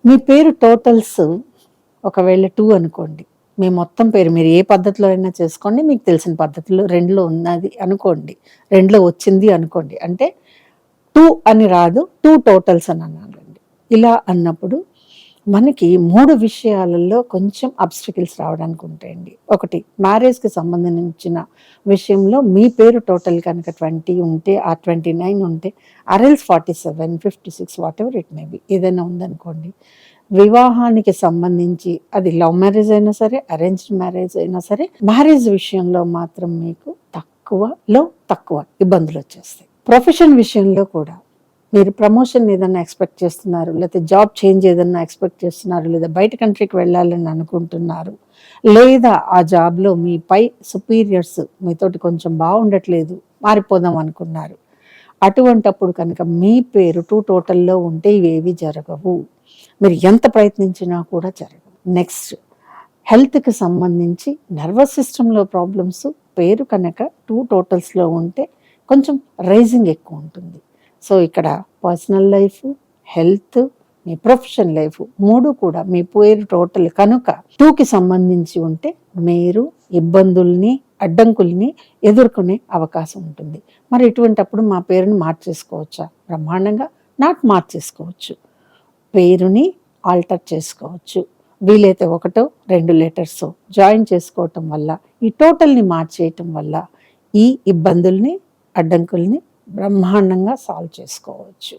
మీ పేరు టోటల్స్ ఒకవేళ 2 అనుకోండి. మీ మొత్తం పేరు మీరు ఏ పద్ధతిలో అయినా చేసుకోండి. మీకు తెలిసిన పద్ధతిలో 2లో ఉన్నది అనుకోండి. 2లో వచ్చింది అనుకోండి. అంటే 2 అని రాదు. 2 టోటల్స్ అని అనాలండి. ఇలా అన్నప్పుడు మనకి 3 విషయాలలో కొంచెం అబ్స్టికల్స్ రావడానికి ఉంటాయండి. ఒకటి మ్యారేజ్‌కి సంబంధించిన విషయంలో మీ పేరు టోటల్ కనుక 20 ఉంటే, ఆ 29 ఉంటే or else 47, 56 whatever it may be ఏదైనా ఉందనుకోండి. వివాహానికి సంబంధించి అది లవ్ మ్యారేజ్ అయినా సరే, అరేంజ్డ్ మ్యారేజ్ అయినా సరే, మ్యారేజ్ విషయంలో మాత్రం మీకు తక్కువ ఇబ్బందులొచ్చేస్తాయి. ప్రొఫెషన్ విషయంలో కూడా మీరు ప్రమోషన్ ఏదన్నా ఎక్స్‌పెక్ట్ చేస్తున్నారు, లేతే జాబ్ చేంజ్ ఏదన్నా ఎక్స్‌పెక్ట్ చేస్తున్నారు, లేదా బయట కంట్రీకి వెళ్ళాలని అనుకుంటున్నారు, లేదా ఆ జాబ్‌లో మీ పై సుపీరియర్స్ మీతోటి కొంచెం బాగుండట్లేదు, మారిపోదాం అనుకున్నారు. అటువంటప్పుడు కనుక మీ పేరు 2 టోటల్‌లో ఉంటే ఇవేవి జరగవు. మీరు ఎంత ప్రయత్నించినా కూడా జరగవు. నెక్స్ట్ హెల్త్‌కి సంబంధించి నర్వస్ సిస్టమ్‌లో ప్రాబ్లమ్స్ పేరు కనుక 2 టోటల్స్‌లో ఉంటే కొంచెం రైజింగ్ ఎక్కువ ఉంటుంది. సో ఇక్కడ పర్సనల్ లైఫ్, హెల్త్, మీ ప్రొఫెషన్ లైఫ్ 3 కూడా మీ పేరు టోటల్ కనుక 2కి సంబంధించి ఉంటే మీరు ఇబ్బందుల్ని, అడ్డంకుల్ని ఎదుర్కొనే అవకాశం ఉంటుంది. మరి ఇటువంటప్పుడు మా పేరుని మార్చేసుకోవచ్చా? బ్రహ్మాండంగా మార్చేసుకోవచ్చు. పేరుని ఆల్టర్ చేసుకోవచ్చు. వీలైతే 1, 2 లెటర్స్ జాయిన్ చేసుకోవటం వల్ల, ఈ టోటల్‌ని మార్చేయటం వల్ల ఈ ఇబ్బందుల్ని, అడ్డంకుల్ని బ్రహ్మాండంగా సాల్వ్ చేసుకోవచ్చు.